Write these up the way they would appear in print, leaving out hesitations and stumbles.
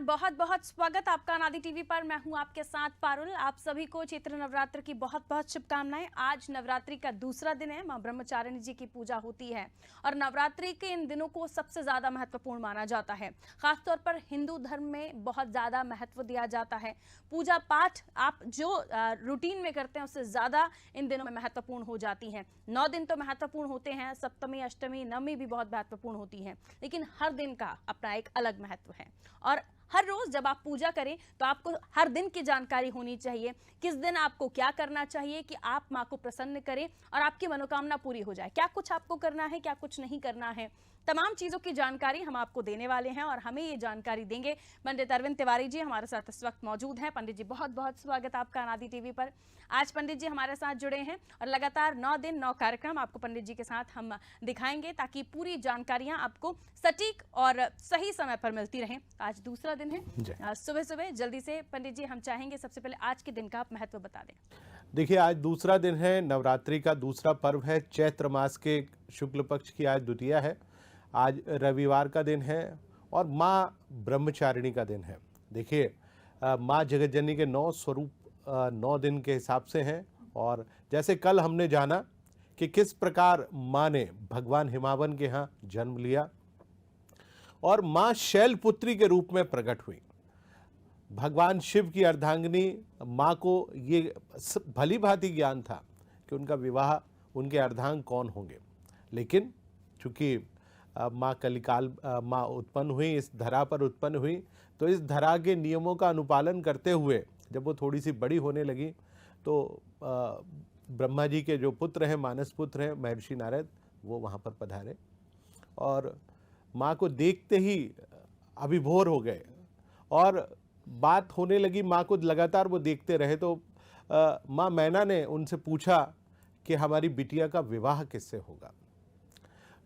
बहुत बहुत स्वागत आपका अनादि टीवी पर। मैं हूं आपके साथ पारुल। आप सभी को चैत्र नवरात्र की बहुत बहुत शुभकामनाएं। आज नवरात्रि का दूसरा दिन है, मां ब्रह्मचारिणी जी की पूजा होती है और नवरात्रि के इन दिनों को सबसे ज्यादा महत्वपूर्ण माना जाता है। खासतौर पर हिंदू धर्म में बहुत ज्यादा महत्व दिया जाता है। पूजा पाठ आप जो रूटीन में करते हैं उससे ज्यादा इन दिनों में महत्वपूर्ण हो जाती है। 9 दिन तो महत्वपूर्ण होते हैं, सप्तमी अष्टमी नवमी भी बहुत महत्वपूर्ण होती है, लेकिन हर दिन का अपना एक अलग महत्व है। और हर रोज जब आप पूजा करें तो आपको हर दिन की जानकारी होनी चाहिए, किस दिन आपको क्या करना चाहिए कि आप मां को प्रसन्न करें और आपकी मनोकामना पूरी हो जाए। क्या कुछ आपको करना है, क्या कुछ नहीं करना है, तमाम चीजों की जानकारी हम आपको देने वाले हैं और हमें ये जानकारी देंगे पंडित अरविंद तिवारी जी। हमारे साथ इस वक्त मौजूद हैं। पंडित जी बहुत बहुत स्वागत आपका अनादि टीवी पर। आज पंडित जी हमारे साथ जुड़े हैं और लगातार 9 दिन 9 कार्यक्रम आपको पंडित जी के साथ हम दिखाएंगे ताकि पूरी जानकारियां आपको सटीक और सही समय पर मिलती रहें। आज दूसरा दिन है, सुबह सुबह जल्दी से पंडित जी हम चाहेंगे सबसे पहले आज के दिन का आप महत्व बता दें। देखिए, आज दूसरा दिन है, नवरात्रि का दूसरा पर्व है। चैत्र मास के शुक्ल पक्ष की आज द्वितीया है। आज रविवार का दिन है और माँ ब्रह्मचारिणी का दिन है। देखिए, माँ जगतजननी के 9 स्वरूप 9 दिन के हिसाब से हैं। और जैसे कल हमने जाना कि किस प्रकार माँ ने भगवान हिमावन के यहाँ जन्म लिया और माँ शैलपुत्री के रूप में प्रकट हुई। भगवान शिव की अर्धांगिनी माँ को ये भली भांति ज्ञान था कि उनका विवाह, उनके अर्धांग कौन होंगे, लेकिन चूंकि माँ कलिकाल माँ उत्पन्न हुई, इस धरा पर उत्पन्न हुई, तो इस धरा के नियमों का अनुपालन करते हुए जब वो थोड़ी सी बड़ी होने लगी तो ब्रह्मा जी के जो पुत्र हैं, मानस पुत्र हैं महर्षि नारद, वो वहाँ पर पधारे और माँ को देखते ही अभिभोर हो गए और बात होने लगी। माँ को लगातार वो देखते रहे तो माँ मैना ने उनसे पूछा कि हमारी बिटिया का विवाह किससे होगा।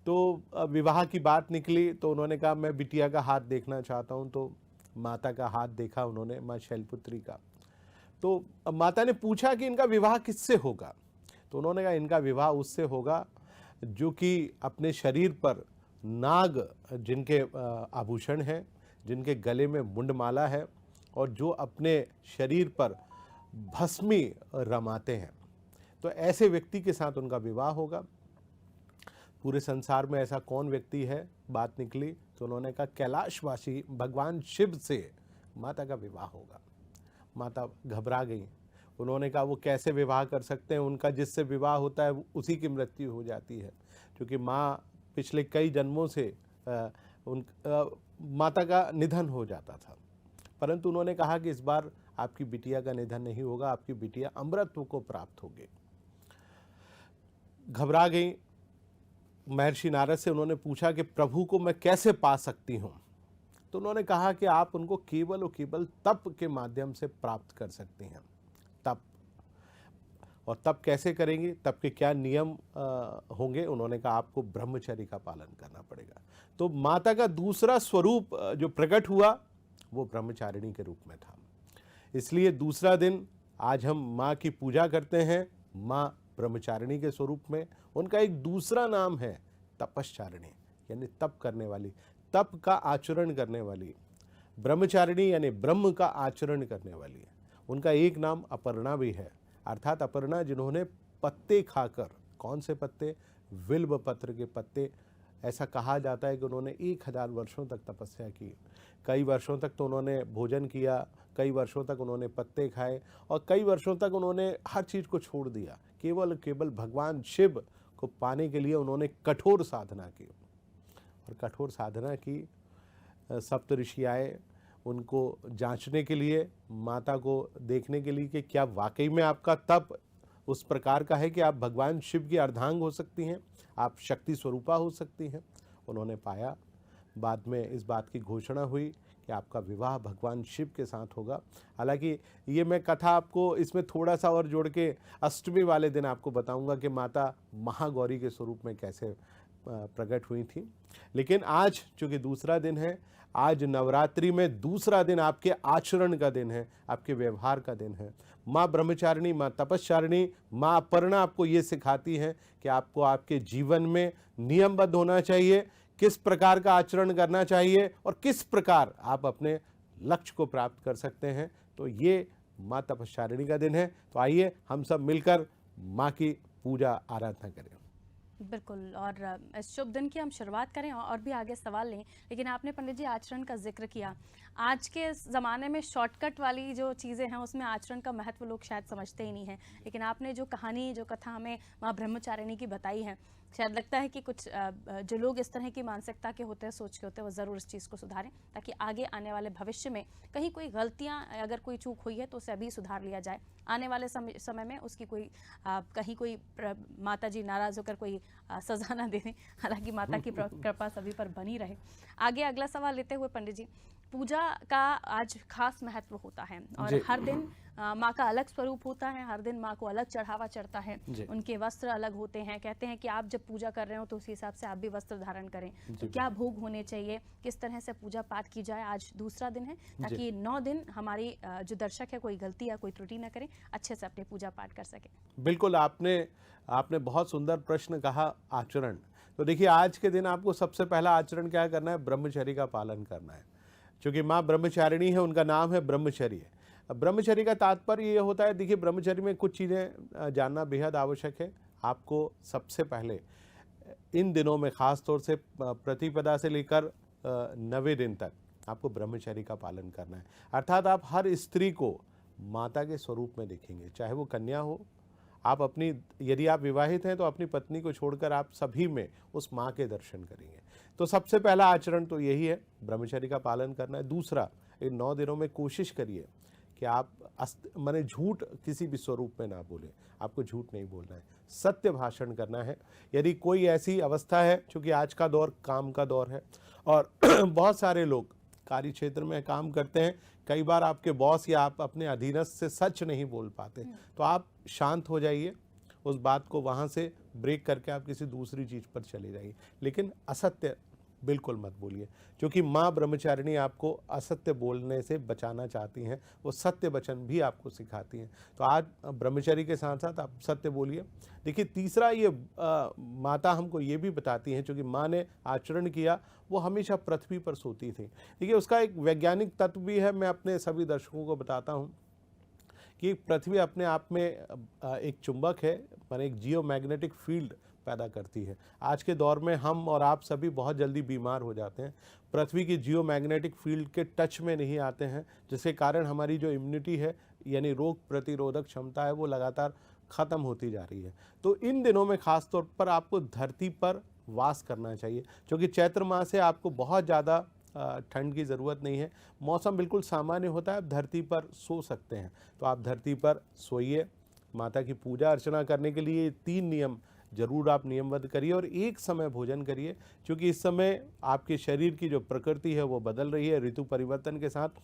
तो विवाह की बात निकली तो उन्होंने कहा मैं बिटिया का हाथ देखना चाहता हूँ। तो माता का हाथ देखा उन्होंने, माँ शैलपुत्री का। तो माता ने पूछा कि इनका विवाह किससे होगा। तो उन्होंने कहा इनका विवाह उससे होगा जो कि अपने शरीर पर नाग जिनके आभूषण हैं, जिनके गले में मुंडमाला है और जो अपने शरीर पर भस्मी रमाते हैं, तो ऐसे व्यक्ति के साथ उनका विवाह होगा। पूरे संसार में ऐसा कौन व्यक्ति है, बात निकली तो उन्होंने कहा कैलाशवासी भगवान शिव से माता का विवाह होगा। माता घबरा गई। उन्होंने कहा वो कैसे विवाह कर सकते हैं, उनका जिससे विवाह होता है उसी की मृत्यु हो जाती है, क्योंकि माँ पिछले कई जन्मों से माता का निधन हो जाता था। परंतु उन्होंने कहा कि इस बार आपकी बिटिया का निधन नहीं होगा, आपकी बिटिया अमृतत्व को प्राप्त होगी। घबरा गई। महर्षि नारद से उन्होंने पूछा कि प्रभु को मैं कैसे पा सकती हूँ। तो उन्होंने कहा कि आप उनको केवल और केवल तप के माध्यम से प्राप्त कर सकती हैं। तप, और तप कैसे करेंगे, तप के क्या नियम होंगे। उन्होंने कहा आपको ब्रह्मचर्य का पालन करना पड़ेगा। तो माता का दूसरा स्वरूप जो प्रकट हुआ वो ब्रह्मचारिणी के रूप में था। इसलिए दूसरा दिन आज हम माँ की पूजा करते हैं, माँ ब्रह्मचारिणी के स्वरूप में। उनका एक दूसरा नाम है तपश्चारिणी, यानी तप करने वाली, तप का आचरण करने वाली। ब्रह्मचारिणी यानी ब्रह्म का आचरण करने वाली। उनका एक नाम अपर्णा भी है, अर्थात अपर्णा जिन्होंने पत्ते खाकर, कौन से पत्ते, विल्व पत्र के पत्ते। ऐसा कहा जाता है कि उन्होंने 1000 वर्षों तक तपस्या की। कई वर्षों तक तो उन्होंने भोजन किया, कई वर्षों तक उन्होंने पत्ते खाए और कई वर्षों तक उन्होंने हर चीज़ को छोड़ दिया। केवल केवल भगवान शिव को पाने के लिए उन्होंने कठोर साधना की। और कठोर साधना की, सप्त ऋषि आए उनको जांचने के लिए, माता को देखने के लिए कि क्या वाकई में आपका तप उस प्रकार का है कि आप भगवान शिव की अर्धांग हो सकती हैं, आप शक्ति स्वरूपा हो सकती हैं। उन्होंने पाया। बाद में इस बात की घोषणा हुई कि आपका विवाह भगवान शिव के साथ होगा। हालांकि ये मैं कथा आपको इसमें थोड़ा सा और जोड़ के अष्टमी वाले दिन आपको बताऊंगा कि माता महागौरी के स्वरूप में कैसे प्रकट हुई थी। लेकिन आज चूँकि दूसरा दिन है, आज नवरात्रि में दूसरा दिन आपके आचरण का दिन है, आपके व्यवहार का दिन है। माँ ब्रह्मचारिणी, माँ तपस्चारिणी, माँ अपर्णा आपको ये सिखाती हैं कि आपको आपके जीवन में नियमबद्ध होना चाहिए, किस प्रकार का आचरण करना चाहिए और किस प्रकार आप अपने लक्ष्य को प्राप्त कर सकते हैं। तो ये माँ तपस्यारिणी का दिन है। तो आइए हम सब मिलकर माँ की पूजा आराधना करें। बिल्कुल, और इस शुभ दिन की हम शुरुआत करें और भी आगे सवाल लें, लेकिन आपने पंडित जी आचरण का जिक्र किया। आज के ज़माने में शॉर्टकट वाली जो चीज़ें हैं उसमें आचरण का महत्व लोग शायद समझते ही नहीं हैं, लेकिन आपने जो कहानी, जो कथा हमें माँ ब्रह्मचारिणी की बताई है, शायद लगता है कि कुछ जो लोग इस तरह की मानसिकता के होते हैं, सोच के होते हैं, वो ज़रूर इस चीज़ को सुधारें, ताकि आगे आने वाले भविष्य में कहीं कोई गलतियाँ, अगर कोई चूक हुई है तो उसे अभी सुधार लिया जाए। आने वाले समय में उसकी कोई कहीं कोई माता जी नाराज़ होकर कोई सजा ना दे दें। हालांकि माता की कृपा सभी पर बनी रहे। आगे अगला सवाल लेते हुए पंडित जी, पूजा का आज खास महत्व होता है और हर दिन माँ का अलग स्वरूप होता है, हर दिन माँ को अलग चढ़ावा चढ़ता है, उनके वस्त्र अलग होते हैं। कहते हैं कि आप जब पूजा कर रहे हो तो उसी हिसाब से आप भी वस्त्र धारण करें। तो क्या भोग होने चाहिए, किस तरह से पूजा पाठ की जाए? आज दूसरा दिन है, ताकि 9 दिन हमारी जो दर्शक है कोई गलती या कोई त्रुटि ना करें, अच्छे से अपने पूजा पाठ कर सके। बिल्कुल, आपने बहुत सुंदर प्रश्न कहा, आचरण। तो देखिए, आज के दिन आपको सबसे पहला आचरण क्या करना है? ब्रह्मचर्य का पालन करना है। क्योंकि माँ ब्रह्मचारिणी है, उनका नाम है ब्रह्मचर्य। ब्रह्मचर्य का तात्पर्य ये होता है, देखिए ब्रह्मचर्य में कुछ चीज़ें जानना बेहद आवश्यक है। आपको सबसे पहले इन दिनों में ख़ास तौर से प्रतिपदा से लेकर 90 दिन तक आपको ब्रह्मचर्य का पालन करना है। अर्थात आप हर स्त्री को माता के स्वरूप में देखेंगे, चाहे वो कन्या हो। आप अपनी, यदि आप विवाहित हैं तो अपनी पत्नी को छोड़कर आप सभी में उस माँ के दर्शन करेंगे। तो सबसे पहला आचरण तो यही है, ब्रह्मचर्य का पालन करना है। दूसरा, इन 9 दिनों में कोशिश करिए कि आप माने झूठ किसी भी स्वरूप में ना बोलें। आपको झूठ नहीं बोलना है, सत्य भाषण करना है। यदि कोई ऐसी अवस्था है, चूँकि आज का दौर काम का दौर है और बहुत सारे लोग कार्य क्षेत्र में काम करते हैं, कई बार आपके बॉस या आप अपने अधीनस्थ से सच नहीं बोल पाते, तो आप शांत हो जाइए, उस बात को वहाँ से ब्रेक करके आप किसी दूसरी चीज़ पर चले जाइए, लेकिन असत्य बिल्कुल मत बोलिए। क्योंकि माँ ब्रह्मचारिणी आपको असत्य बोलने से बचाना चाहती हैं, वो सत्य वचन भी आपको सिखाती हैं। तो आज ब्रह्मचर्य के साथ साथ आप सत्य बोलिए। देखिए, तीसरा ये माता हमको ये भी बताती हैं, क्योंकि माँ ने आचरण किया, वो हमेशा पृथ्वी पर सोती थी। देखिए, उसका एक वैज्ञानिक तत्व भी है, मैं अपने सभी दर्शकों को बताता हूँ कि पृथ्वी अपने आप में एक चुंबक है, माने एक जियोमैग्नेटिक फील्ड पैदा करती है। आज के दौर में हम और आप सभी बहुत जल्दी बीमार हो जाते हैं, पृथ्वी की जियोमैग्नेटिक फील्ड के टच में नहीं आते हैं, जिसके कारण हमारी जो इम्यूनिटी है, यानी रोग प्रतिरोधक क्षमता है, वो लगातार ख़त्म होती जा रही है। तो इन दिनों में ख़ास तौर पर आपको धरती पर वास करना चाहिए, क्योंकि चैत्र माह से आपको बहुत ज़्यादा ठंड की ज़रूरत नहीं है, मौसम बिल्कुल सामान्य होता है, आप धरती पर सो सकते हैं। तो आप धरती पर सोइए। माता की पूजा अर्चना करने के लिए 3 नियम जरूर आप नियमबद्ध करिए और एक समय भोजन करिए, क्योंकि इस समय आपके शरीर की जो प्रकृति है वो बदल रही है ऋतु परिवर्तन के साथ।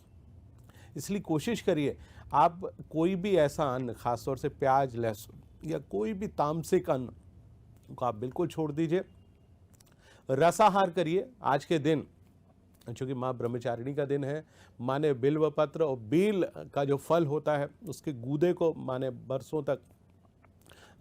इसलिए कोशिश करिए आप कोई भी ऐसा अन्न, खासतौर से प्याज, लहसुन या कोई भी तामसिक अन्न को आप बिल्कुल छोड़ दीजिए। रसाहार करिए आज के दिन, चूँकि माँ ब्रह्मचारिणी का दिन है। माँ ने बिल्व पत्र और बेल का जो फल होता है उसके गूदे को माँ ने बरसों तक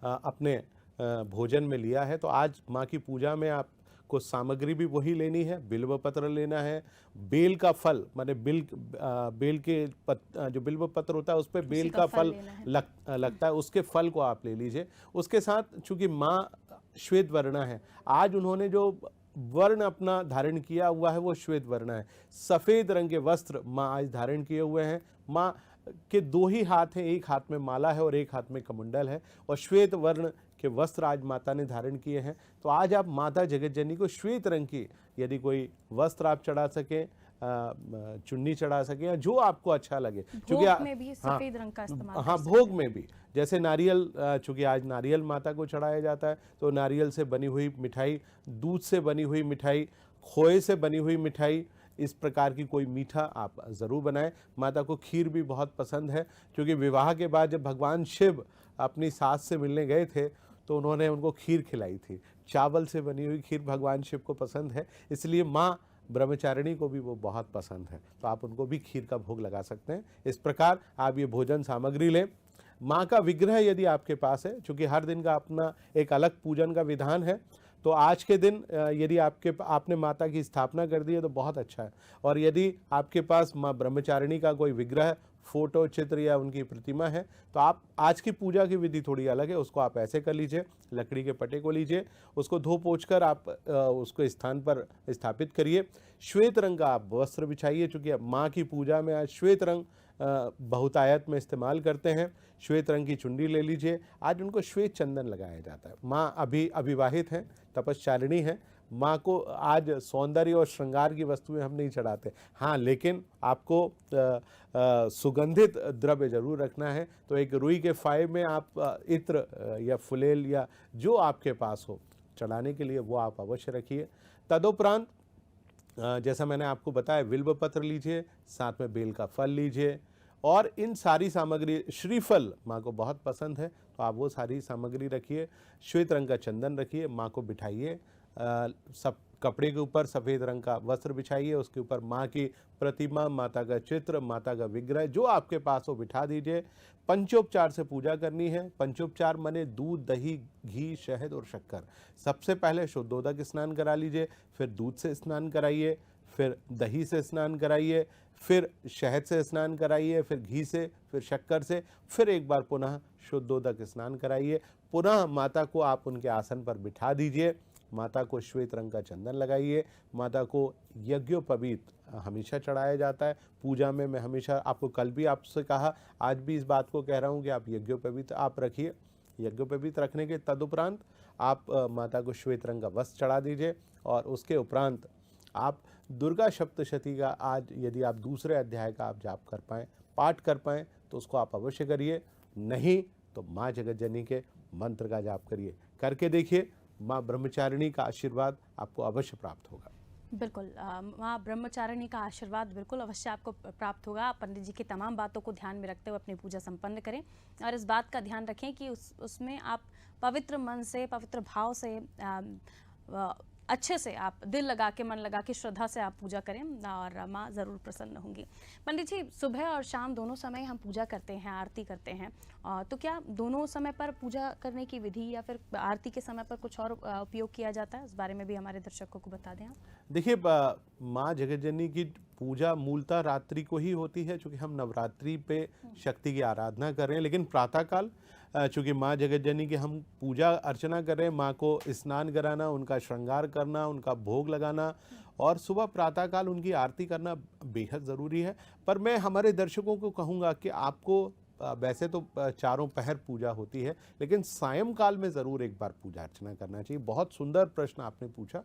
अपने भोजन में लिया है। तो आज माँ की पूजा में आपको सामग्री भी वही लेनी है, बिल्व पत्र लेना है, बेल का फल, माने बेल के जो बिल्व पत्र होता है उस पर बेल का फल लगता है, उसके फल को आप ले लीजिए। उसके साथ चूँकि माँ श्वेत वर्ण है, आज उन्होंने जो वर्ण अपना धारण किया हुआ है वो श्वेत वर्ण है। सफ़ेद रंग के वस्त्र माँ आज धारण किए हुए हैं। माँ के 2 ही हाथ हैं, एक हाथ में माला है और एक हाथ में कमंडल है, और श्वेत वर्ण के वस्त्र आज माता ने धारण किए हैं। तो आज आप माता जगत जननी को श्वेत रंग की यदि कोई वस्त्र आप चढ़ा सकें, चुन्नी चढ़ा सकें, या जो आपको अच्छा लगे। भोग में भी सफेद रंग का इस्तेमाल, हाँ, भोग में भी, जैसे नारियल, चूँकि आज नारियल माता को चढ़ाया जाता है, तो नारियल से बनी हुई मिठाई, दूध से बनी हुई मिठाई, खोए से बनी हुई मिठाई, इस प्रकार की कोई मीठा आप ज़रूर बनाएं। माता को खीर भी बहुत पसंद है, क्योंकि विवाह के बाद जब भगवान शिव अपनी सास से मिलने गए थे तो उन्होंने उनको खीर खिलाई थी। चावल से बनी हुई खीर भगवान शिव को पसंद है, इसलिए माँ ब्रह्मचारिणी को भी वो बहुत पसंद है, तो आप उनको भी खीर का भोग लगा सकते हैं। इस प्रकार आप ये भोजन सामग्री लें। माँ का विग्रह यदि आपके पास है, चूँकि हर दिन का अपना एक अलग पूजन का विधान है, तो आज के दिन यदि आपने माता की स्थापना कर दी है तो बहुत अच्छा है। और यदि आपके पास माँ ब्रह्मचारिणी का कोई विग्रह, फोटो, चित्र या उनकी प्रतिमा है तो आप आज की पूजा की विधि थोड़ी अलग है। उसको आप ऐसे कर लीजिए, लकड़ी के पटे को लीजिए, उसको धो पोंछ कर आप उसको स्थान पर स्थापित करिए। श्वेत रंग का आप वस्त्र बिछाइए, चूँकि माँ की पूजा में आज श्वेत रंग बहुतायत में इस्तेमाल करते हैं। श्वेत रंग की चुंडी ले लीजिए। आज उनको श्वेत चंदन लगाया जाता है। माँ अभी अविवाहित हैं, तपश्चारिणी हैं। माँ को आज सौंदर्य और श्रृंगार की वस्तुएं हम नहीं चढ़ाते। हाँ, लेकिन आपको सुगंधित द्रव्य जरूर रखना है। तो एक रुई के फाये में आप इत्र या फुलेल या जो आपके पास हो चढ़ाने के लिए वो आप अवश्य रखिए। तदुपरांत जैसा मैंने आपको बताया, बिल्व पत्र लीजिए, साथ में बेल का फल लीजिए और इन सारी सामग्री, श्रीफल माँ को बहुत पसंद है तो आप वो सारी सामग्री रखिए। श्वेत रंग का चंदन रखिए, माँ को बिठाइए। सब कपड़े के ऊपर सफ़ेद रंग का वस्त्र बिछाइए, उसके ऊपर माँ की प्रतिमा, माता का चित्र, माता का विग्रह जो आपके पास हो बिठा दीजिए। पंचोपचार से पूजा करनी है। पंचोपचार माने दूध, दही, घी, शहद और शक्कर। सबसे पहले शुद्धोदक स्नान करा लीजिए, फिर दूध से स्नान कराइए, फिर दही से स्नान कराइए, फिर शहद से स्नान कराइए, फिर घी से, फिर शक्कर से, फिर एक बार पुनः शुद्धोदक स्नान कराइए। पुनः माता को आप उनके आसन पर बिठा दीजिए। माता को श्वेत रंग का चंदन लगाइए। माता को यज्ञोपवीत हमेशा चढ़ाया जाता है पूजा में। मैं हमेशा आपको कल भी आपसे कहा, आज भी इस बात को कह रहा हूँ कि आप यज्ञोपवीत आप रखिए। यज्ञोपवीत रखने के तदुपरांत आप माता को श्वेत रंग का वस्त्र चढ़ा दीजिए और उसके उपरांत आप दुर्गा सप्तशती का आज यदि आप दूसरे अध्याय का आप जाप कर पाएँ, पाठ कर पाएँ तो उसको आप अवश्य करिए। नहीं तो माँ जगतजननी के मंत्र का जाप करिए। करके देखिए, माँ ब्रह्मचारिणी का आशीर्वाद आपको अवश्य प्राप्त होगा। बिल्कुल, माँ ब्रह्मचारिणी का आशीर्वाद बिल्कुल अवश्य आपको प्राप्त होगा। आप पंडित जी की तमाम बातों को ध्यान में रखते हुए अपनी पूजा संपन्न करें और इस बात का ध्यान रखें कि उसमें आप पवित्र मन से, पवित्र भाव से, अच्छे से आप दिल लगा के, मन लगा के, श्रद्धा से आप पूजा करें और माँ ज़रूर प्रसन्न होंगी। पंडित जी, सुबह और शाम दोनों समय हम पूजा करते हैं, आरती करते हैं, तो क्या दोनों समय पर पूजा करने की विधि या फिर आरती के समय पर कुछ और उपयोग किया जाता है? इस बारे में भी हमारे दर्शकों को बता दें आप। देखिए, माँ जगतजननी की पूजा मूलतः रात्रि को ही होती है, चूँकि हम नवरात्रि पे शक्ति की आराधना कर रहे हैं। लेकिन प्रातःकाल चूँकि माँ जगतजननी की हम पूजा अर्चना कर रहे हैं, माँ को स्नान कराना, उनका श्रृंगार करना, उनका भोग लगाना और सुबह प्रातःकाल उनकी आरती करना बेहद ज़रूरी है। पर मैं हमारे दर्शकों को कहूँगा कि आपको वैसे तो चारों पहर पूजा होती है, लेकिन सायंकाल में ज़रूर एक बार पूजा अर्चना करना चाहिए। बहुत सुंदर प्रश्न आपने पूछा।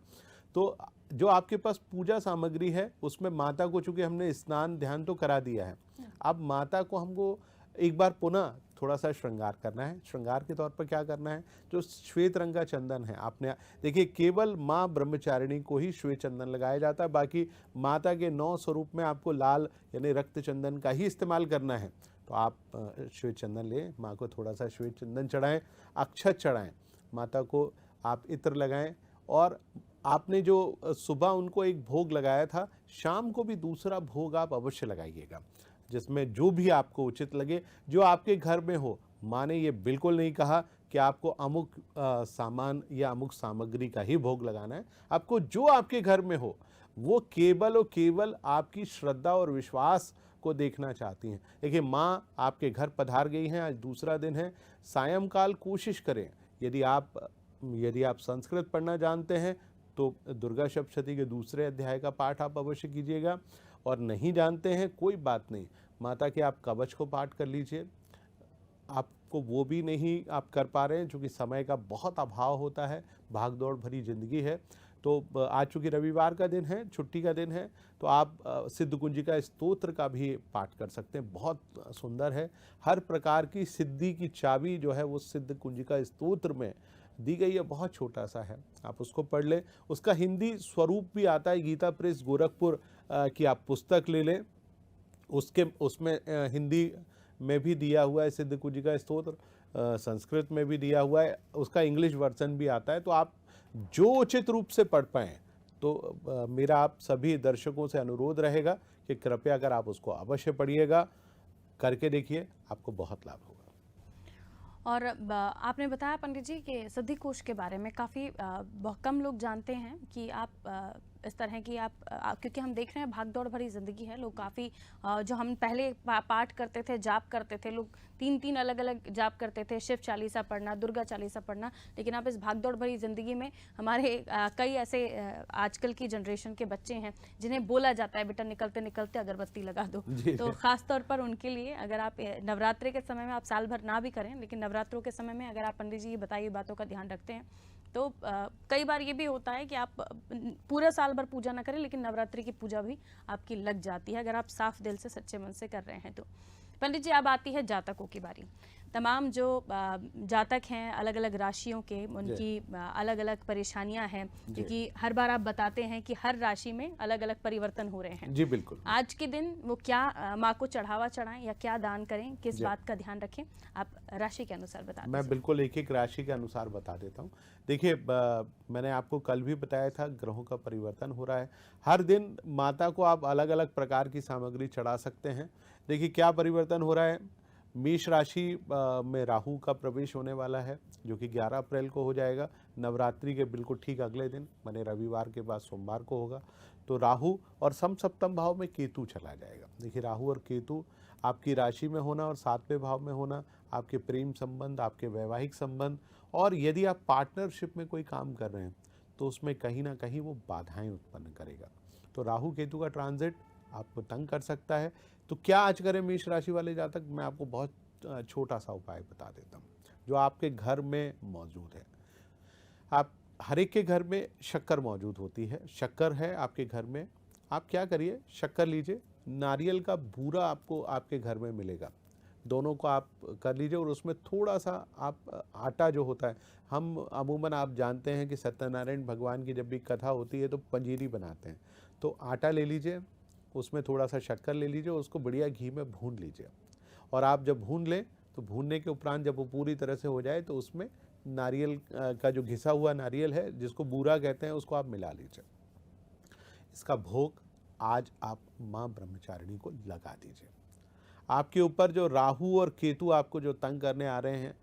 तो जो आपके पास पूजा सामग्री है उसमें माता को, चूँकि हमने स्नान ध्यान तो करा दिया है, अब माता को हमको एक बार पुनः थोड़ा सा श्रृंगार करना है। श्रृंगार के तौर पर क्या करना है, जो श्वेत रंग का चंदन है, आपने देखिए केवल माँ ब्रह्मचारिणी को ही श्वेत चंदन लगाया जाता है। बाकी माता के 9 स्वरूप में आपको लाल यानी रक्त चंदन का ही इस्तेमाल करना है। तो आप श्वेत चंदन लें, माँ को थोड़ा सा श्वेत चंदन चढ़ाएं, अक्षत चढ़ाएं, माता को आप इत्र लगाएं और आपने जो सुबह उनको एक भोग लगाया था, शाम को भी दूसरा भोग आप अवश्य लगाइएगा, जिसमें जो भी आपको उचित लगे, जो आपके घर में हो। माँ ने ये बिल्कुल नहीं कहा कि आपको अमुक सामान या अमुक सामग्री का ही भोग लगाना है। आपको जो आपके घर में हो वो केवल और केवल आपकी श्रद्धा और विश्वास को देखना चाहती हैं। देखिए, माँ आपके घर पधार गई हैं, आज दूसरा दिन है। सायंकाल कोशिश करें, यदि आप संस्कृत पढ़ना जानते हैं तो दुर्गा सप्तशती के दूसरे अध्याय का पाठ आप अवश्य कीजिएगा, और नहीं जानते हैं कोई बात नहीं, माता के आप कवच को पाठ कर लीजिए। आपको वो भी नहीं आप कर पा रहे हैं क्योंकि समय का बहुत अभाव होता है, भाग दौड़ भरी जिंदगी है। तो आज चूँकि रविवार का दिन है, छुट्टी का दिन है, तो आप सिद्ध कुंजिका स्तोत्र का भी पाठ कर सकते हैं। बहुत सुंदर है। हर प्रकार की सिद्धि की चाबी जो है वो सिद्ध कुंजिका स्तोत्र में दी गई है। बहुत छोटा सा है, आप उसको पढ़ लें। उसका हिंदी स्वरूप भी आता है। गीता प्रेस गोरखपुर की आप पुस्तक ले लें, उसमें हिंदी में भी दिया हुआ है सिद्ध कुंजिका स्तोत्र, संस्कृत में भी दिया हुआ है, उसका इंग्लिश वर्जन भी आता है। तो आप जो उचित रूप से पढ़ पाएँ, तो मेरा आप सभी दर्शकों से अनुरोध रहेगा कि कृपया कर आप उसको अवश्य पढ़िएगा। करके देखिए, आपको बहुत लाभ होगा। और आपने बताया पंडित जी कि सिद्धि कोश के बारे में काफ़ी बहुत कम लोग जानते हैं कि आप इस तरह की क्योंकि हम देख रहे हैं भागदौड़ भरी ज़िंदगी है। लोग काफ़ी जो हम पहले पाठ करते थे, जाप करते थे, लोग 3-3 अलग-अलग जाप करते थे, शिव चालीसा पढ़ना, दुर्गा चालीसा पढ़ना। लेकिन आप इस भागदौड़ भरी ज़िंदगी में हमारे कई ऐसे आजकल की जनरेशन के बच्चे हैं जिन्हें बोला जाता है बेटा निकलते निकलते अगरबत्ती लगा दो। तो ख़ास तौर पर उनके लिए अगर आप नवरात्रि के समय में आप साल भर ना भी करें, लेकिन नवरात्रों के समय में अगर आप पंडित जी की बताई बातों का ध्यान रखते हैं तो कई बार ये भी होता है कि आप पूरा साल भर पूजा ना करें, लेकिन नवरात्रि की पूजा भी आपकी लग जाती है अगर आप साफ दिल से सच्चे मन से कर रहे हैं तो। पंडित जी अब आती है जातकों की बारी। तमाम जो जातक हैं अलग अलग राशियों के, उनकी अलग अलग परेशानियां हैं, क्योंकि हर बार आप बताते हैं कि हर राशि में अलग अलग परिवर्तन हो रहे हैं। जी बिल्कुल। आज के दिन वो क्या माँ को चढ़ावा चढ़ाएं या क्या दान करें, किस बात का ध्यान रखें, आप राशि के अनुसार बता दीजिए। मैं बिल्कुल एक एक राशि के अनुसार बता देता हूँ। देखिए मैंने आपको कल भी बताया था ग्रहों का परिवर्तन हो रहा है। हर दिन माता को आप अलग अलग प्रकार की सामग्री चढ़ा सकते हैं। देखिए क्या परिवर्तन हो रहा है। मेष राशि में राहु का प्रवेश होने वाला है जो कि 11 अप्रैल को हो जाएगा। नवरात्रि के बिल्कुल ठीक अगले दिन माने रविवार के बाद सोमवार को होगा। तो राहु और सप्तम भाव में केतु चला जाएगा। देखिए राहु और केतु आपकी राशि में होना और 7वें भाव में होना आपके प्रेम संबंध, आपके वैवाहिक संबंध, और यदि आप पार्टनरशिप में कोई काम कर रहे हैं तो उसमें कहीं ना कहीं वो बाधाएं उत्पन्न करेगा। तो राहु केतु का ट्रांजिट आपको तंग कर सकता है। तो क्या आज करें मेष राशि वाले जातक, मैं आपको बहुत छोटा सा उपाय बता देता हूँ जो आपके घर में मौजूद है। आप हर एक के घर में शक्कर मौजूद होती है। शक्कर है आपके घर में, आप क्या करिए, शक्कर लीजिए, नारियल का बूरा आपको आपके घर में मिलेगा, दोनों को आप कर लीजिए और उसमें थोड़ा सा आप आटा जो होता है, हम अमूमन आप जानते हैं कि सत्यनारायण भगवान की जब भी कथा होती है तो पंजीरी बनाते हैं। तो आटा ले लीजिए, उसमें थोड़ा सा शक्कर ले लीजिए, उसको बढ़िया घी में भून लीजिए, और आप जब भून लें तो भूनने के उपरांत जब वो पूरी तरह से हो जाए तो उसमें नारियल का जो घिसा हुआ नारियल है जिसको बूरा कहते हैं उसको आप मिला लीजिए। इसका भोग आज आप माँ ब्रह्मचारिणी को लगा दीजिए। आपके ऊपर जो राहु और केतु आपको जो तंग करने आ रहे हैं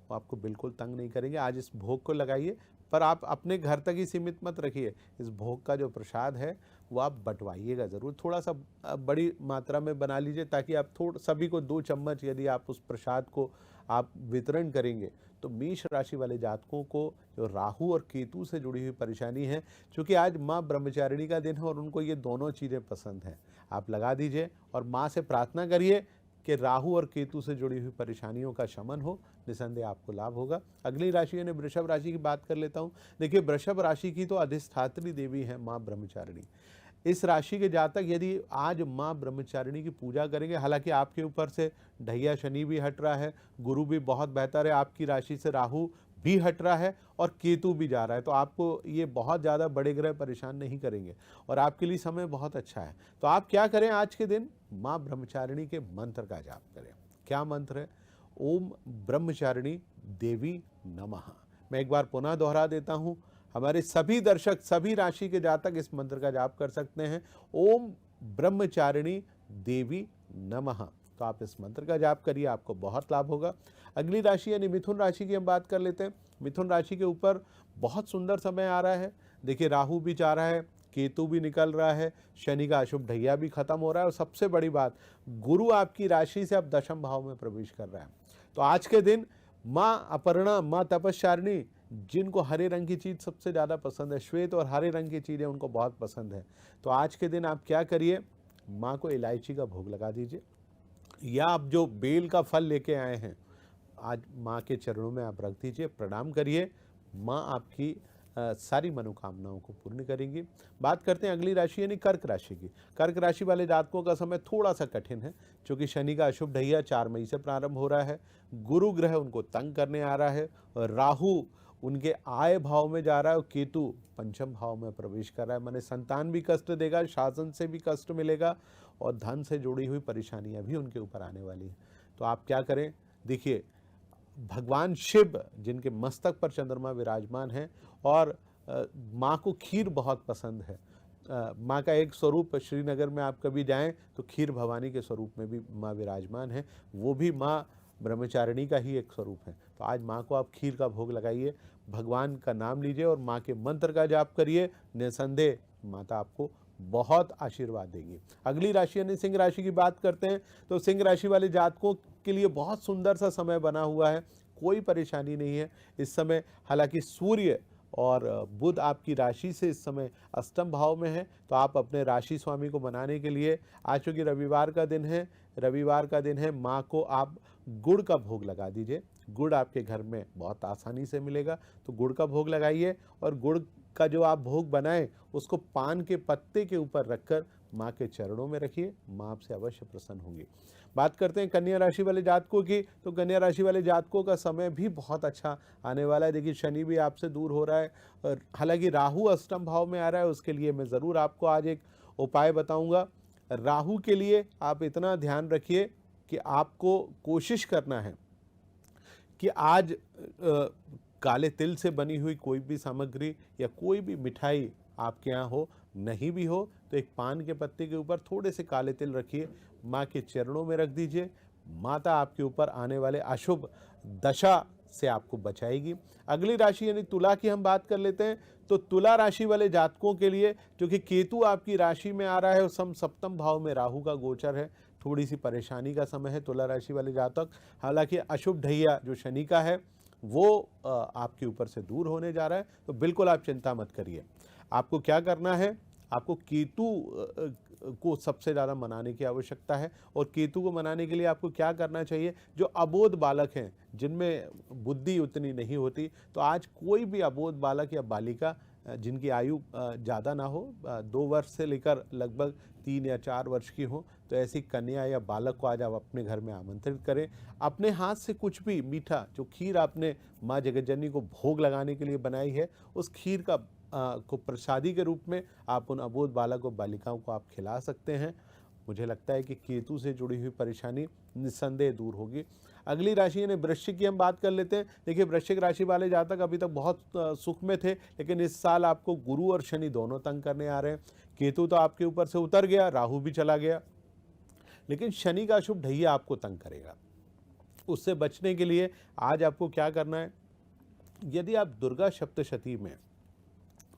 वो आपको बिल्कुल तंग नहीं करेंगे। आज इस भोग को लगाइए, पर आप अपने घर तक ही सीमित मत रखिए। इस भोग का जो प्रसाद है वो आप बंटवाइएगा ज़रूर, थोड़ा सा बड़ी मात्रा में बना लीजिए ताकि आप सभी को 2 चम्मच यदि आप उस प्रसाद को आप वितरण करेंगे तो मेष राशि वाले जातकों को जो राहु और केतु से जुड़ी हुई परेशानी है, क्योंकि आज माँ ब्रह्मचारिणी का दिन है और उनको ये दोनों चीज़ें पसंद हैं, आप लगा दीजिए और माँ से प्रार्थना करिए कि राहु और केतु से जुड़ी हुई परेशानियों का शमन हो। निसंदेह आपको लाभ होगा। अगली राशि यानी वृषभ राशि की बात कर लेता हूँ। देखिए वृषभ राशि की तो अधिष्ठात्री देवी है माँ ब्रह्मचारिणी। इस राशि के जातक यदि आज माँ ब्रह्मचारिणी की पूजा करेंगे, हालांकि आपके ऊपर से ढैया शनि भी हट रहा है, गुरु भी बहुत बेहतर है, आपकी राशि से राहु भी हट रहा है और केतु भी जा रहा है, तो आपको ये बहुत ज़्यादा बड़े ग्रह परेशान नहीं करेंगे और आपके लिए समय बहुत अच्छा है। तो आप क्या करें, आज के दिन माँ ब्रह्मचारिणी के मंत्र का जाप करें। क्या मंत्र है? ओम ब्रह्मचारिणी देवी नमः। मैं एक बार पुनः दोहरा देता हूँ, हमारे सभी दर्शक सभी राशि के जातक इस मंत्र का जाप कर सकते हैं, ओम ब्रह्मचारिणी देवी नमः। तो आप इस मंत्र का जाप करिए, आपको बहुत लाभ होगा। अगली राशि यानी मिथुन राशि की हम बात कर लेते हैं। मिथुन राशि के ऊपर बहुत सुंदर समय आ रहा है। देखिए राहु भी जा रहा है, केतु भी निकल रहा है, शनि का अशुभ ढैया भी खत्म हो रहा है और सबसे बड़ी बात, गुरु आपकी राशि से अब 10वें भाव में प्रवेश कर रहा है। तो आज के दिन माँ अपर्णा, माँ तपस्यारिणी, जिनको हरे रंग की चीज़ सबसे ज़्यादा पसंद है, श्वेत और हरे रंग की चीज़ें उनको बहुत पसंद है, तो आज के दिन आप क्या करिए, माँ को इलायची का भोग लगा दीजिए, या आप जो बेल का फल लेके आए हैं आज माँ के चरणों में आप रख दीजिए, प्रणाम करिए, माँ आपकी सारी मनोकामनाओं को पूर्ण करेंगी। बात करते हैं अगली राशि यानी कर्क राशि की। कर्क राशि वाले जातकों का समय थोड़ा सा कठिन है, क्योंकि शनि का अशुभ ढैया 4 मई से प्रारंभ हो रहा है, गुरु ग्रह उनको तंग करने आ रहा है, और राहु उनके आय भाव में जा रहा है और केतु 5वें भाव में प्रवेश कर रहा है। माने संतान भी कष्ट देगा, शासन से भी कष्ट मिलेगा और धन से जुड़ी हुई परेशानियां भी उनके ऊपर आने वाली हैं। तो आप क्या करें, देखिए भगवान शिव जिनके मस्तक पर चंद्रमा विराजमान है और माँ को खीर बहुत पसंद है, माँ का एक स्वरूप श्रीनगर में आप कभी जाएं तो खीर भवानी के स्वरूप में भी माँ विराजमान है, वो भी माँ ब्रह्मचारिणी का ही एक स्वरूप है। तो आज माँ को आप खीर का भोग लगाइए, भगवान का नाम लीजिए और माँ के मंत्र का जाप करिए। निसंदेह माता आपको बहुत आशीर्वाद देगी। अगली राशि यानी सिंह राशि की बात करते हैं तो सिंह राशि वाले जातकों के लिए बहुत सुंदर सा समय बना हुआ है, कोई परेशानी नहीं है इस समय। हालांकि सूर्य और बुध आपकी राशि से इस समय अष्टम भाव में है, तो आप अपने राशि स्वामी को मनाने के लिए, आज चूंकि रविवार का दिन है, माँ को आप गुड़ का भोग लगा दीजिए। गुड़ आपके घर में बहुत आसानी से मिलेगा, तो गुड़ का भोग लगाइए और गुड़ का जो आप भोग बनाएं उसको पान के पत्ते के ऊपर रखकर माँ के चरणों में रखिए, माँ आपसे अवश्य प्रसन्न होंगी। बात करते हैं कन्या राशि वाले जातकों की, तो कन्या राशि वाले जातकों का समय भी बहुत अच्छा आने वाला है। देखिए शनि भी आपसे दूर हो रहा है और हालांकि राहु अष्टम भाव में आ रहा है, उसके लिए मैं ज़रूर आपको आज एक उपाय बताऊंगा। राहु के लिए आप इतना ध्यान रखिए कि आपको कोशिश करना है कि आज काले तिल से बनी हुई कोई भी सामग्री या कोई भी मिठाई आपके यहाँ हो, नहीं भी हो तो एक पान के पत्ते के ऊपर थोड़े से काले तिल रखिए, माँ के चरणों में रख दीजिए। माता आपके ऊपर आने वाले अशुभ दशा से आपको बचाएगी। अगली राशि यानी तुला की हम बात कर लेते हैं, तो तुला राशि वाले जातकों के लिए जो कि केतु आपकी राशि में आ रहा है और सप्तम भाव में राहु का गोचर है, थोड़ी सी परेशानी का समय है तुला राशि वाले जातक। हालांकि अशुभ ढैया जो शनि का है वो आपके ऊपर से दूर होने जा रहा है, तो बिल्कुल आप चिंता मत करिए। आपको क्या करना है, आपको केतु को सबसे ज़्यादा मनाने की आवश्यकता है। और केतु को मनाने के लिए आपको क्या करना चाहिए, जो अबोध बालक हैं जिनमें बुद्धि उतनी नहीं होती, तो आज कोई भी अबोध बालक या बालिका जिनकी आयु ज़्यादा ना हो, 2 वर्ष से लेकर लगभग 3 या 4 वर्ष की हो, तो ऐसी कन्या या बालक को आज आप अपने घर में आमंत्रित करें। अपने हाथ से कुछ भी मीठा, जो खीर आपने माँ जगतजननी को भोग लगाने के लिए बनाई है, उस खीर का को प्रसादी के रूप में आप उन अबोध बालक और बालिकाओं को आप खिला सकते हैं। मुझे लगता है कि केतु से जुड़ी हुई परेशानी निस्संदेह दूर होगी। अगली राशि यानी वृश्चिक की हम बात कर लेते हैं। देखिए वृश्चिक राशि वाले जातक अभी तक बहुत सुख में थे, लेकिन इस साल आपको गुरु और शनि दोनों तंग करने आ रहे हैं। केतु तो आपके ऊपर से उतर गया, राहु भी चला गया, लेकिन शनि का शुभ ढैया आपको तंग करेगा। उससे बचने के लिए आज आपको क्या करना है, यदि आप दुर्गा सप्तशती में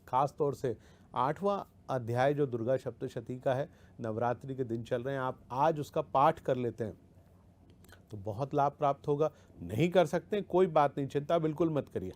खास तौर से 8वां अध्याय जो दुर्गा सप्तशती का है, नवरात्रि के दिन चल रहे हैं, आप आज उसका पाठ कर लेते हैं तो बहुत लाभ प्राप्त होगा। नहीं कर सकते कोई बात नहीं, चिंता बिल्कुल मत करिए।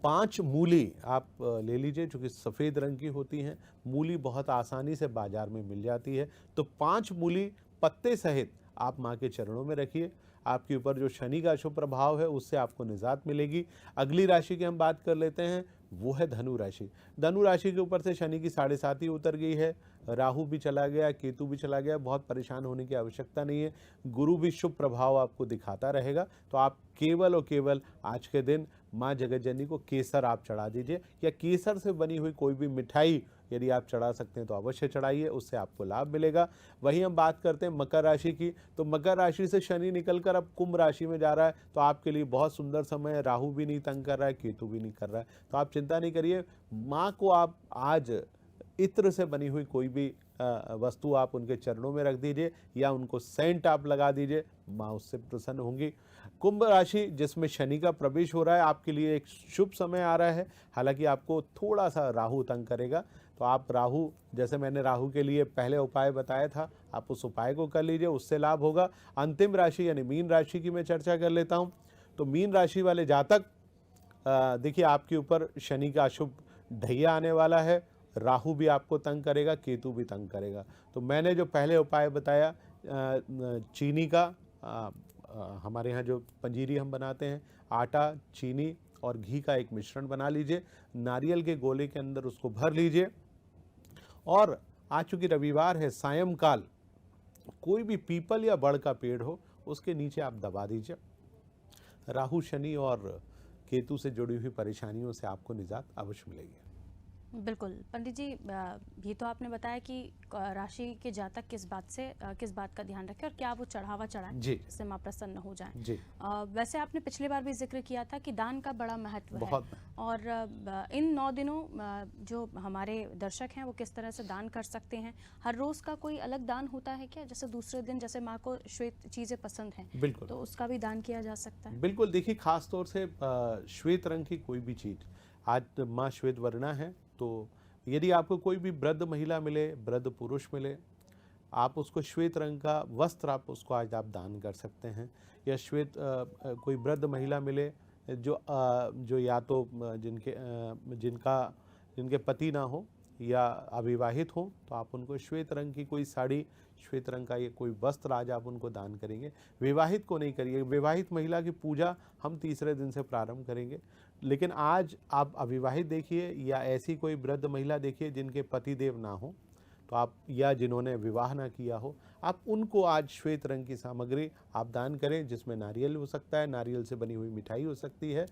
5 मूली आप ले लीजिए, जो कि सफ़ेद रंग की होती हैं। मूली बहुत आसानी से बाजार में मिल जाती है, तो 5 मूली पत्ते सहित आप माँ के चरणों में रखिए। आपके ऊपर जो शनि का शुभ प्रभाव है उससे आपको निजात मिलेगी। अगली राशि की हम बात कर लेते हैं, वो है धनु राशि। धनु राशि के ऊपर से शनि की 7.5 उतर गई है, राहु भी चला गया, केतु भी चला गया। बहुत परेशान होने की आवश्यकता नहीं है, गुरु भी शुभ प्रभाव आपको दिखाता रहेगा। तो आप केवल और केवल आज के दिन माँ जगतजननी को केसर आप चढ़ा दीजिए, या केसर से बनी हुई कोई भी मिठाई यदि आप चढ़ा सकते हैं तो अवश्य चढ़ाइए, उससे आपको लाभ मिलेगा। वहीं हम बात करते हैं मकर राशि की, तो मकर राशि से शनि निकलकर अब कुंभ राशि में जा रहा है, तो आपके लिए बहुत सुंदर समय है। राहु भी नहीं तंग कर रहा है, केतु भी नहीं कर रहा है, तो आप चिंता नहीं करिए। माँ को आप आज इत्र से बनी हुई कोई भी वस्तु आप उनके चरणों में रख दीजिए, या उनको सेंट आप लगा दीजिए, माँ उससे प्रसन्न होंगी। कुंभ राशि जिसमें शनि का प्रवेश हो रहा है, आपके लिए एक शुभ समय आ रहा है। हालांकि आपको थोड़ा सा राहु तंग करेगा, तो आप राहु, जैसे मैंने राहु के लिए पहले उपाय बताया था, आप उस उपाय को कर लीजिए, उससे लाभ होगा। अंतिम राशि यानी मीन राशि की मैं चर्चा कर लेता हूँ। तो मीन राशि वाले जातक, देखिए आपके ऊपर शनि का शुभ ढैया आने वाला है, राहु भी आपको तंग करेगा, केतु भी तंग करेगा। तो मैंने जो पहले उपाय बताया, चीनी का, हमारे यहाँ जो पंजीरी हम बनाते हैं, आटा, चीनी और घी का एक मिश्रण बना लीजिए, नारियल के गोले के अंदर उसको भर लीजिए, और आज चूँकि रविवार है, सायंकाल कोई भी पीपल या बड़ का पेड़ हो उसके नीचे आप दबा दीजिए। राहु, शनि और केतु से जुड़ी हुई परेशानियों से आपको निजात अवश्य मिलेगी। बिल्कुल पंडित जी, ये तो आपने बताया कि राशि के जातक किस बात का ध्यान रखें और क्या वो चढ़ावा चढ़ाएं जी जिससे माँ प्रसन्न हो जाएं। जी। वैसे आपने पिछली बार भी जिक्र किया था कि दान का बड़ा महत्व है बहुत। और इन 9 दिनों जो हमारे दर्शक हैं वो किस तरह से दान कर सकते हैं? हर रोज़ का कोई अलग दान होता है क्या? जैसे दूसरे दिन जैसे माँ को श्वेत चीज़ें पसंद हैं बिल्कुल तो उसका भी दान किया जा सकता है? बिल्कुल। देखिए, खास तौर से श्वेत रंग की कोई भी चीज़, आज माँ श्वेत वर्णा है, तो यदि आपको कोई भी वृद्ध महिला मिले, वृद्ध पुरुष मिले, आप उसको श्वेत रंग का वस्त्र आप उसको आज आप दान कर सकते हैं। या श्वेत कोई वृद्ध महिला मिले जो या तो जिनके पति ना हो या अविवाहित हो, तो आप उनको श्वेत रंग की कोई साड़ी, श्वेत रंग का ये कोई वस्त्र आज आप उनको दान करेंगे। विवाहित को नहीं करिए। विवाहित महिला की पूजा हम तीसरे दिन से प्रारंभ करेंगे, लेकिन आज आप अविवाहित देखिए या ऐसी कोई वृद्ध महिला देखिए जिनके पति देव ना हो, तो आप या जिन्होंने विवाह ना किया हो, आप उनको आज श्वेत रंग की सामग्री आप दान करें, जिसमें नारियल हो सकता है, नारियल से बनी हुई मिठाई हो सकती है,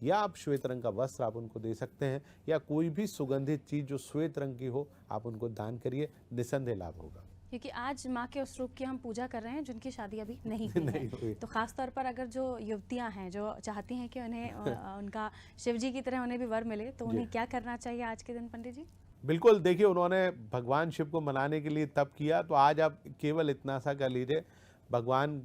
या आप श्वेत रंग का वस्त्र आप उनको दे सकते हैं, या कोई भी सुगंधित चीज़ जो श्वेत रंग की हो आप उनको दान करिए, निसंदेह लाभ होगा। क्योंकि आज माँ के उस रूप की हम पूजा कर रहे हैं जिनकी शादी अभी नहीं हुई है। तो खास तौर पर अगर जो युवतियाँ हैं जो चाहती हैं कि उन्हें उनका शिव जी की तरह उन्हें भी वर मिले, तो उन्हें क्या करना चाहिए आज के दिन पंडित जी? बिल्कुल, देखिए, उन्होंने भगवान शिव को मनाने के लिए तप किया, तो आज आप केवल इतना सा कर लीजिए, भगवान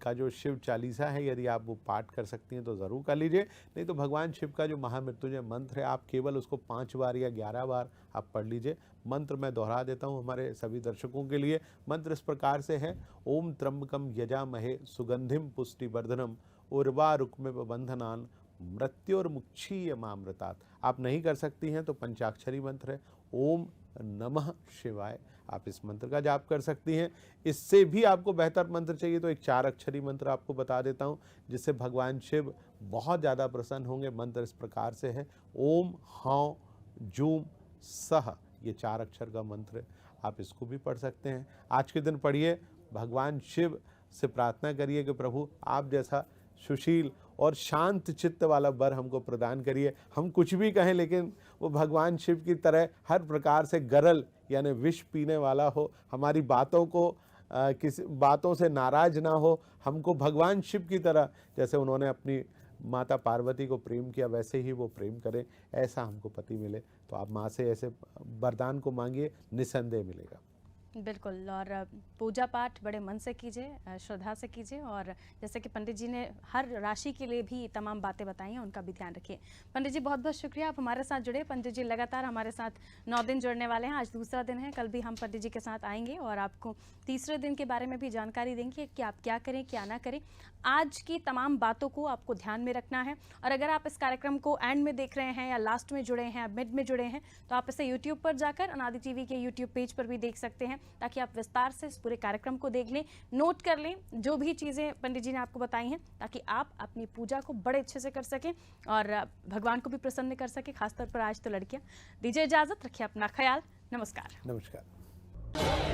का जो शिव चालीसा है यदि आप वो पाठ कर सकती हैं तो ज़रूर कर लीजिए। नहीं तो भगवान शिव का जो महामृत्युंजय मंत्र है, आप केवल उसको 5 बार या 11 बार आप पढ़ लीजिए। मंत्र मैं दोहरा देता हूँ हमारे सभी दर्शकों के लिए। मंत्र इस प्रकार से है: ओम त्र्यंबकम यजामहे सुगंधिम पुष्टिवर्धनम उर्वारुकमिव बंधनान मृत्योर्मुक्षीय मामृतात्। आप नहीं कर सकती हैं तो पंचाक्षरी मंत्र है ओम नमः शिवाय, आप इस मंत्र का जाप कर सकती हैं। इससे भी आपको बेहतर मंत्र चाहिए तो एक 4 अक्षरी मंत्र आपको बता देता हूं, जिससे भगवान शिव बहुत ज़्यादा प्रसन्न होंगे। मंत्र इस प्रकार से है: ओम हौं जूम सह, ये 4 अक्षर का मंत्र है, आप इसको भी पढ़ सकते हैं। आज के दिन पढ़िए, भगवान शिव से प्रार्थना करिए कि प्रभु आप जैसा सुशील और शांत चित्त वाला वर हमको प्रदान करिए। हम कुछ भी कहें लेकिन वो भगवान शिव की तरह हर प्रकार से गरल यानी विष पीने वाला हो, हमारी बातों को किसी बातों से नाराज ना हो, हमको भगवान शिव की तरह जैसे उन्होंने अपनी माता पार्वती को प्रेम किया वैसे ही वो प्रेम करें, ऐसा हमको पति मिले। तो आप माँ से ऐसे वरदान को मांगिए, निसंदेह मिलेगा। बिल्कुल, और पूजा पाठ बड़े मन से कीजिए, श्रद्धा से कीजिए, और जैसे कि पंडित जी ने हर राशि के लिए भी तमाम बातें बताई हैं उनका भी ध्यान रखिए। पंडित जी बहुत बहुत शुक्रिया, आप हमारे साथ जुड़े। पंडित जी लगातार हमारे साथ 9 दिन जुड़ने वाले हैं, आज दूसरा दिन है, कल भी हम पंडित जी के साथ आएंगे और आपको तीसरे दिन के बारे में भी जानकारी देंगे कि आप क्या करें क्या ना करें। आज की तमाम बातों को आपको ध्यान में रखना है, और अगर आप इस कार्यक्रम को एंड में देख रहे हैं या लास्ट में जुड़े हैं, मिड में जुड़े हैं, तो आप इसे यूट्यूब पर जाकर अनादि टीवी के यूट्यूब पेज पर भी देख सकते हैं, ताकि आप विस्तार से इस पूरे कार्यक्रम को देख लें, नोट कर लें जो भी चीज़ें पंडित जी ने आपको बताई हैं, ताकि आप अपनी पूजा को बड़े अच्छे से कर सकें और भगवान को भी प्रसन्न कर सकें। खासतौर पर आज तो लड़कियां। दीजिए इजाजत, रखिए अपना ख्याल। नमस्कार। नमस्कार।